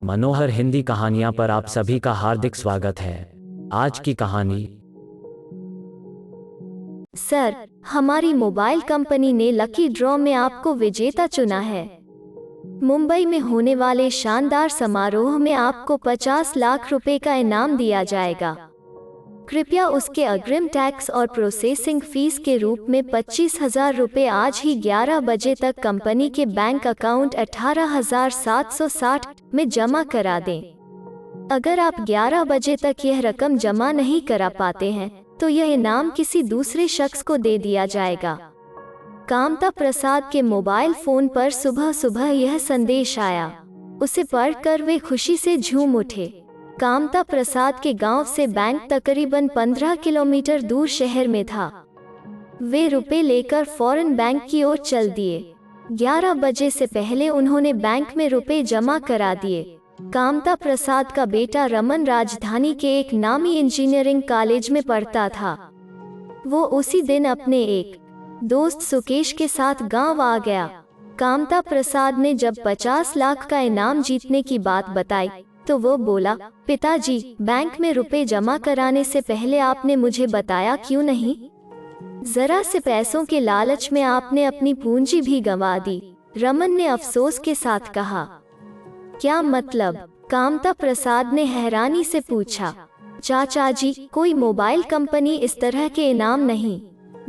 मनोहर हिंदी कहानियां पर आप सभी का हार्दिक स्वागत है। आज की कहानी। सर, हमारी मोबाइल कंपनी ने लकी ड्रॉ में आपको विजेता चुना है। मुंबई में होने वाले शानदार समारोह में आपको 50 लाख रुपए का इनाम दिया जाएगा। कृपया उसके अग्रिम टैक्स और प्रोसेसिंग फीस के रूप में 25,000 रुपये आज ही 11 बजे तक कंपनी के बैंक अकाउंट 18,760 में जमा करा दें। अगर आप 11 बजे तक यह रकम जमा नहीं करा पाते हैं तो यह इनाम किसी दूसरे शख्स को दे दिया जाएगा। कामता प्रसाद के मोबाइल फोन पर सुबह सुबह यह संदेश आया। उसे पढ़कर वे खुशी से झूम उठे। कामता प्रसाद के गांव से बैंक तकरीबन 15 किलोमीटर दूर शहर में था। वे रुपए लेकर फौरन बैंक की ओर चल दिए। 11 बजे से पहले उन्होंने बैंक में रुपए जमा करा दिए। कामता प्रसाद का बेटा रमन राजधानी के एक नामी इंजीनियरिंग कॉलेज में पढ़ता था। वो उसी दिन अपने एक दोस्त सुकेश के साथ गांव आ गया। कामता प्रसाद ने जब 50 लाख का इनाम जीतने की बात बताई तो वो बोला, पिताजी, बैंक में रुपए जमा कराने से पहले आपने मुझे बताया क्यों नहीं? जरा से पैसों के लालच में आपने अपनी पूंजी भी गंवा दी। रमन ने अफसोस के साथ कहा। क्या मतलब? कामता प्रसाद ने हैरानी से पूछा। चाचा जी, कोई मोबाइल कंपनी इस तरह के इनाम नहीं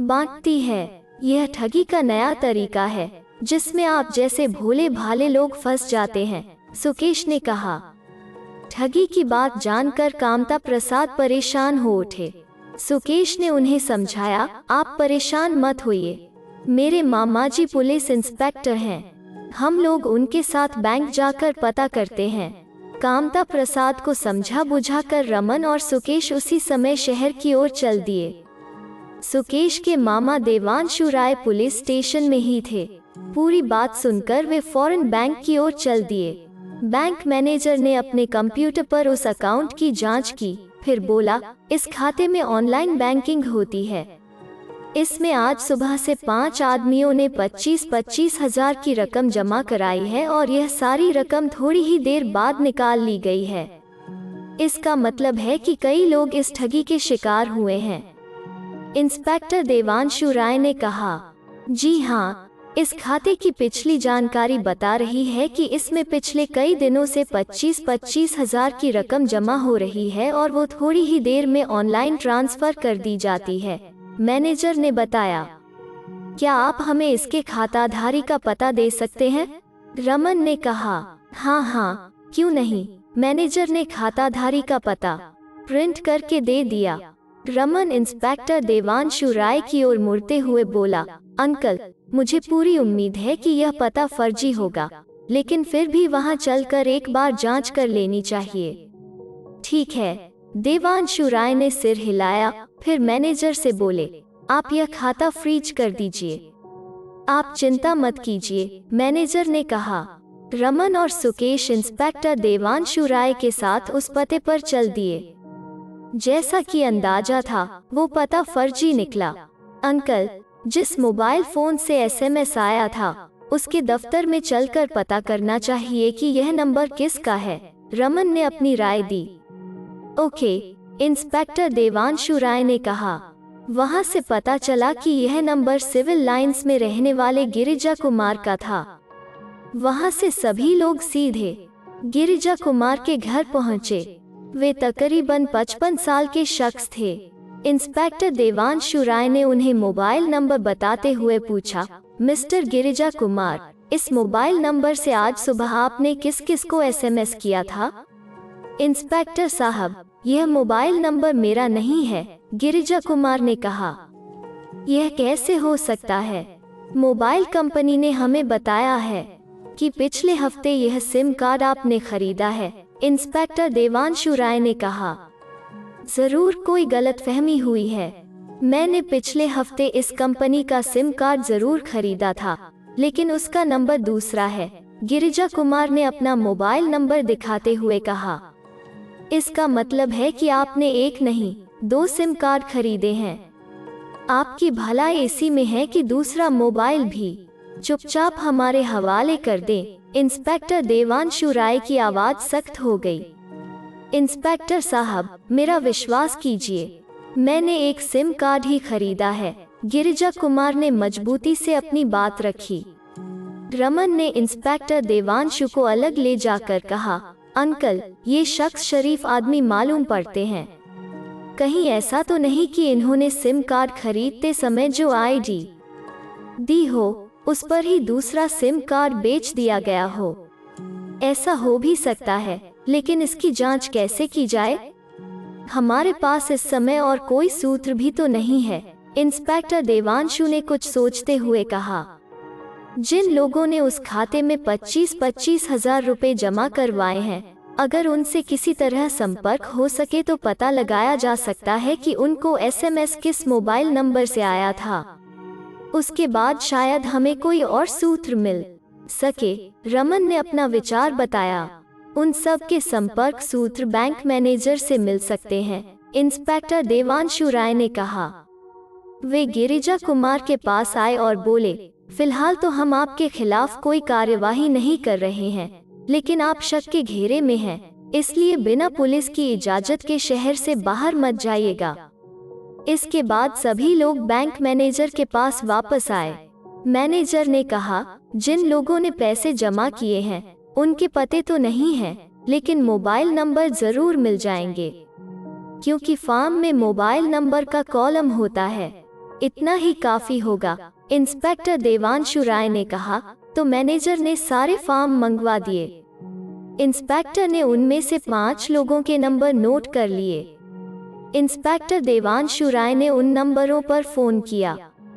बांटती है। यह ठगी का नया तरीका है जिसमें आप जैसे भोले भाले लोग फंस जाते हैं, सुकेश ने कहा। ठगी की बात जानकर कामता प्रसाद परेशान हो उठे। सुकेश ने उन्हें समझाया, आप परेशान मत होइए। मेरे मामा जी पुलिस इंस्पेक्टर हैं। हम लोग उनके साथ बैंक जाकर पता करते हैं। कामता प्रसाद को समझा बुझाकर रमन और सुकेश उसी समय शहर की ओर चल दिए। सुकेश के मामा देवांशु राय पुलिस स्टेशन में ही थे। पूरी बात सुनकर वे फौरन बैंक की ओर चल दिए। बैंक मैनेजर ने अपने कंप्यूटर पर उस अकाउंट की जांच की, फिर बोला, इस खाते में ऑनलाइन बैंकिंग होती है। इसमें आज सुबह से 5 आदमियों ने 25-25 हजार की रकम जमा कराई है और यह सारी रकम थोड़ी ही देर बाद निकाल ली गई है। इसका मतलब है कि कई लोग इस ठगी के शिकार हुए हैं। इंस्पेक्टर देवांशु राय ने कहा। जी हाँ, इस खाते की पिछली जानकारी बता रही है कि इसमें पिछले कई दिनों से 25-25 हजार की रकम जमा हो रही है और वो थोड़ी ही देर में ऑनलाइन ट्रांसफर कर दी जाती है, मैनेजर ने बताया। क्या आप हमें इसके खाताधारी का पता दे सकते हैं? रमन ने कहा। हाँ, क्यों नहीं, मैनेजर ने खाताधारी का पता प्रिंट करके दे दिया। रमन इंस्पेक्टर देवांशु राय की ओर मुड़ते हुए बोला, अंकल, मुझे पूरी उम्मीद है कि यह पता फर्जी होगा, लेकिन फिर भी वहां चलकर एक बार जांच कर लेनी चाहिए। ठीक है, देवांशु राय ने सिर हिलाया, फिर मैनेजर से बोले, आप यह खाता फ्रीज कर दीजिए। आप चिंता मत कीजिए, मैनेजर ने कहा। रमन और सुकेश इंस्पेक्टर देवांशु राय के साथ उस पते पर चल दिए। जैसा कि अंदाजा था, वो पता फर्जी निकला। अंकल, जिस मोबाइल फोन से एसएमएस आया था, उसके दफ्तर में चलकर पता करना चाहिए कि यह नंबर किसका है, रमन ने अपनी राय दी। ओके, इंस्पेक्टर देवांशु राय ने कहा। वहां से पता चला कि यह नंबर सिविल लाइंस में रहने वाले गिरिजा कुमार का था। वहां से सभी लोग सीधे गिरिजा कुमार के घर पहुंचे। वे तकरीबन 55 साल के शख्स थे। इंस्पेक्टर देवांशु राय ने उन्हें मोबाइल नंबर बताते हुए पूछा, मिस्टर गिरिजा कुमार, इस मोबाइल नंबर से आज सुबह आपने किस किस को एसएमएस किया था? इंस्पेक्टर साहब, यह मोबाइल नंबर मेरा नहीं है, गिरिजा कुमार ने कहा। यह कैसे हो सकता है? मोबाइल कंपनी ने हमें बताया है कि पिछले हफ्ते यह सिम कार्ड आपने खरीदा है, इंस्पेक्टर देवांशु राय ने कहा। जरूर कोई गलतफहमी हुई है। मैंने पिछले हफ्ते इस कंपनी का सिम कार्ड जरूर खरीदा था, लेकिन उसका नंबर दूसरा है, गिरिजा कुमार ने अपना मोबाइल नंबर दिखाते हुए कहा। इसका मतलब है कि आपने एक नहीं, 2 सिम कार्ड खरीदे हैं। आपकी भलाई इसी में है कि दूसरा मोबाइल भी चुपचाप हमारे हवाले कर दें। इंस्पेक्टर देवांशु राय की आवाज सख्त हो गई। इंस्पेक्टर साहब, मेरा विश्वास कीजिए, मैंने एक सिम कार्ड ही खरीदा है। गिरिजा कुमार ने मजबूती से अपनी बात रखी। रमन ने इंस्पेक्टर देवांशु को अलग ले जाकर कहा, अंकल, ये शख्स शरीफ आदमी मालूम पड़ते हैं। कहीं ऐसा तो नहीं कि इन्होंने सिम कार्ड खरीदते समय जो आईडी दी हो उस पर ही दूसरा सिम कार्ड बेच दिया गया हो। ऐसा हो भी सकता है, लेकिन इसकी जांच कैसे की जाए? हमारे पास इस समय और कोई सूत्र भी तो नहीं है। इंस्पेक्टर देवांशु ने कुछ सोचते हुए कहा, जिन लोगों ने उस खाते में 25-25 हजार रुपए जमा करवाए हैं, अगर उनसे किसी तरह संपर्क हो सके तो पता लगाया जा सकता है कि उनको एसएमएस किस मोबाइल नंबर से आया था। उसके बाद शायद हमें कोई और सूत्र मिल सके। रमन ने अपना विचार बताया। उन सब के संपर्क सूत्र बैंक मैनेजर से मिल सकते हैं, इंस्पेक्टर देवांशु राय ने कहा। वे गिरिजा कुमार के पास आए और बोले, फिलहाल तो हम आपके खिलाफ कोई कार्यवाही नहीं कर रहे हैं, लेकिन आप शक के घेरे में हैं, इसलिए बिना पुलिस की इजाजत के शहर से बाहर मत जाइएगा। इसके बाद सभी लोग बैंक मैनेजर के पास वापस आए। मैनेजर ने कहा, जिन लोगों ने पैसे जमा किए हैं उनके पते तो नहीं हैं, लेकिन मोबाइल नंबर जरूर मिल जाएंगे, क्योंकि फॉर्म में मोबाइल नंबर का कॉलम होता है। इतना ही काफी होगा, इंस्पेक्टर देवांशु राय ने कहा। तो मैनेजर ने सारे फॉर्म मंगवा दिए। इंस्पेक्टर ने उनमें से 5 लोगों के नंबर नोट कर लिए। इंस्पेक्टर देवांशु राय ने उन नंबरों पर फोन किया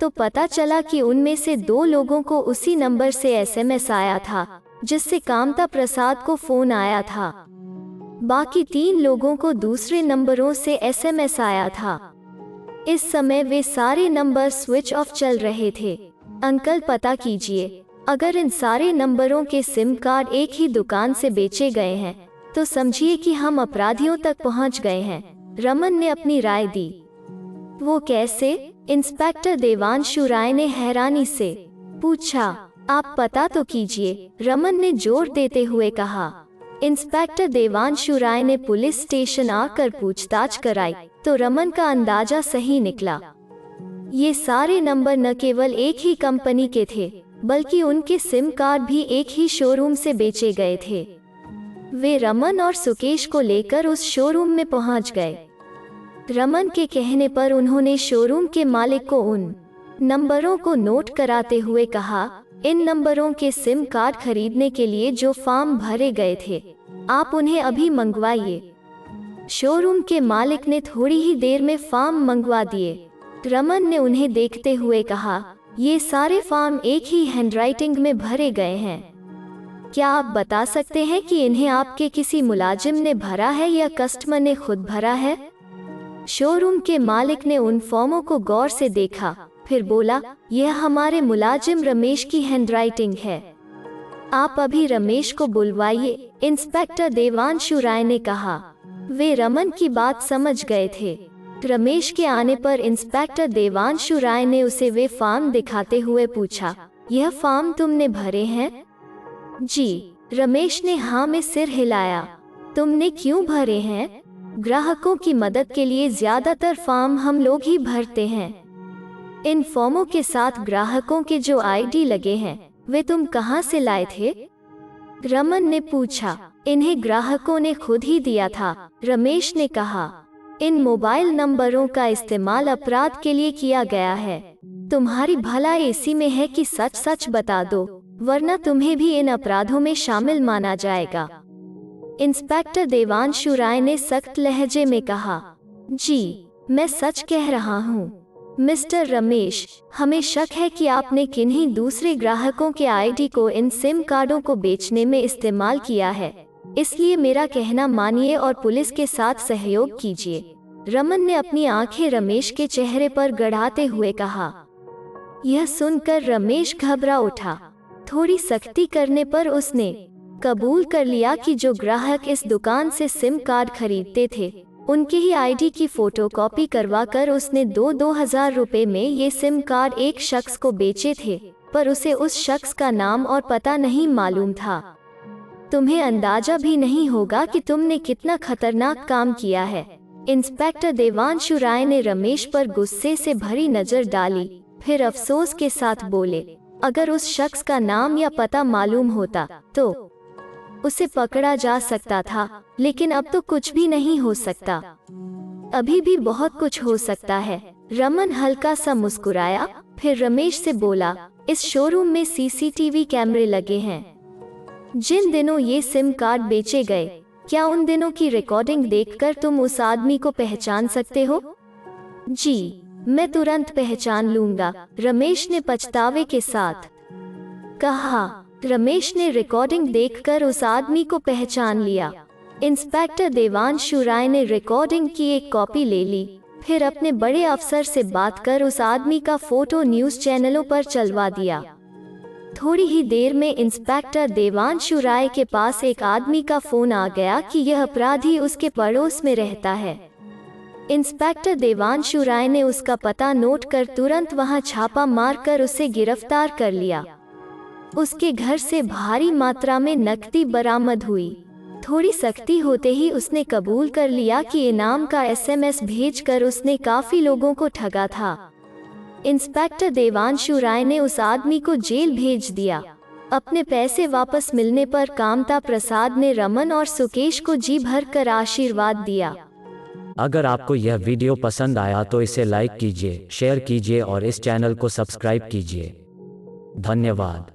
तो पता चला कि उनमें से 2 लोगों को उसी नंबर से एसएमएस आया था जिससे कामता प्रसाद को फोन आया था। बाकी 3 लोगों को दूसरे नंबरों से एसएमएस आया था। इस समय वे सारे नंबर स्विच ऑफ चल रहे थे। अंकल, पता कीजिए, अगर इन सारे नंबरों के सिम कार्ड एक ही दुकान से बेचे गए हैं तो समझिए कि हम अपराधियों तक पहुंच गए हैं। रमन ने अपनी राय दी। वो कैसे? इंस्पेक्टर देवांशु राय ने हैरानी से पूछा। आप पता तो कीजिए, रमन ने जोर देते हुए कहा। इंस्पेक्टर देवांशु राय ने पुलिस स्टेशन आकर पूछताछ कराई तो रमन का अंदाजा सही निकला। ये सारे नंबर न केवल एक ही कंपनी के थे, बल्कि उनके सिम कार्ड भी एक ही शोरूम से बेचे गए थे। वे रमन और सुकेश को लेकर उस शोरूम में पहुंच गए। रमन के कहने पर उन्होंने शोरूम के मालिक को उन नंबरों को नोट कराते हुए कहा, इन नंबरों के सिम कार्ड खरीदने के लिए जो फॉर्म भरे गए थे, आप उन्हें अभी मंगवाइए। शोरूम के मालिक ने थोड़ी ही देर में फॉर्म मंगवा दिए। रमन ने उन्हें देखते हुए कहा, ये सारे फॉर्म एक ही हैंडराइटिंग में भरे गए हैं। क्या आप बता सकते हैं कि इन्हें आपके किसी मुलाजिम ने भरा है या कस्टमर ने खुद भरा है? शोरूम के मालिक ने उन फॉर्मों को गौर से देखा, फिर बोला, यह हमारे मुलाजिम रमेश की हैंडराइटिंग है। आप अभी रमेश को बुलवाइए, इंस्पेक्टर देवांशु राय ने कहा। वे रमन की बात समझ गए थे। रमेश के आने पर इंस्पेक्टर देवांशु राय ने उसे वे फॉर्म दिखाते हुए पूछा, यह फॉर्म तुमने भरे हैं? जी, रमेश ने हाँ में सिर हिलाया। तुमने क्यों भरे हैं? ग्राहकों की मदद के लिए ज्यादातर फॉर्म हम लोग ही भरते हैं। इन फॉर्मों के साथ ग्राहकों के जो आईडी लगे हैं, वे तुम कहाँ से लाए थे? रमन ने पूछा। इन्हें ग्राहकों ने खुद ही दिया था, रमेश ने कहा। इन मोबाइल नंबरों का इस्तेमाल अपराध के लिए किया गया है। तुम्हारी भलाई इसी में है कि सच सच बता दो, वरना तुम्हें भी इन अपराधों में शामिल माना जाएगा। इंस्पेक्टर देवांशु राय ने सख्त लहजे में कहा। जी, मैं सच कह रहा हूँ। मिस्टर रमेश, हमें शक है कि आपने किन्हीं दूसरे ग्राहकों के आईडी को इन सिम कार्डों को बेचने में इस्तेमाल किया है, इसलिए मेरा कहना मानिए और पुलिस के साथ सहयोग कीजिए। रमन ने अपनी आंखें रमेश के चेहरे पर गड़ाते हुए कहा। यह सुनकर रमेश घबरा उठा। थोड़ी सख्ती करने पर उसने कबूल कर लिया कि जो ग्राहक इस दुकान से सिम कार्ड खरीदते थे, उनके ही आईडी की फोटोकॉपी करवाकर उसने 2-2 हजार रुपए में ये सिम कार्ड एक शख्स को बेचे थे, पर उसे उस शख्स का नाम और पता नहीं मालूम था। तुम्हें अंदाजा भी नहीं होगा कि तुमने कितना खतरनाक काम किया है। इंस्पेक्टर देवांशु राय ने रमेश पर गुस्से से भरी नजर डाली, फिर अफसोस के साथ बोले, अगर उस शख्स का नाम या पता मालूम होता तो उसे पकड़ा जा सकता था, लेकिन अब तो कुछ भी नहीं हो सकता। अभी भी बहुत कुछ हो सकता है। रमन हल्का सा मुस्कुराया, फिर रमेश से बोला, इस शोरूम में सीसीटीवी कैमरे लगे हैं। जिन दिनों ये सिम कार्ड बेचे गए, क्या उन दिनों की रिकॉर्डिंग देखकर तुम उस आदमी को पहचान सकते हो? जी, मैं तुरंत पहचान लूंगा, रमेश ने पछतावे के साथ कहा। रमेश ने रिकॉर्डिंग देखकर उस आदमी को पहचान लिया। इंस्पेक्टर देवांशु राय ने रिकॉर्डिंग की एक कॉपी ले ली, फिर अपने बड़े अफसर से बात कर उस आदमी का फोटो न्यूज चैनलों पर चलवा दिया। थोड़ी ही देर में इंस्पेक्टर देवांशु राय के पास एक आदमी का फोन आ गया कि यह अपराधी उसके पड़ोस में रहता है। इंस्पेक्टर देवांशु राय ने उसका पता नोट कर तुरंत वहां छापा मारकर उसे गिरफ्तार कर लिया। उसके घर से भारी मात्रा में नकदी बरामद हुई। थोड़ी सख्ती होते ही उसने कबूल कर लिया कि इनाम का एसएमएस भेजकर उसने काफी लोगों को ठगा था। इंस्पेक्टर देवांशु राय ने उस आदमी को जेल भेज दिया। अपने पैसे वापस मिलने पर कामता प्रसाद ने रमन और सुकेश को जी भर कर आशीर्वाद दिया। अगर आपको यह वीडियो पसंद आया तो इसे लाइक कीजिए, शेयर कीजिए और इस चैनल को सब्सक्राइब कीजिए। धन्यवाद।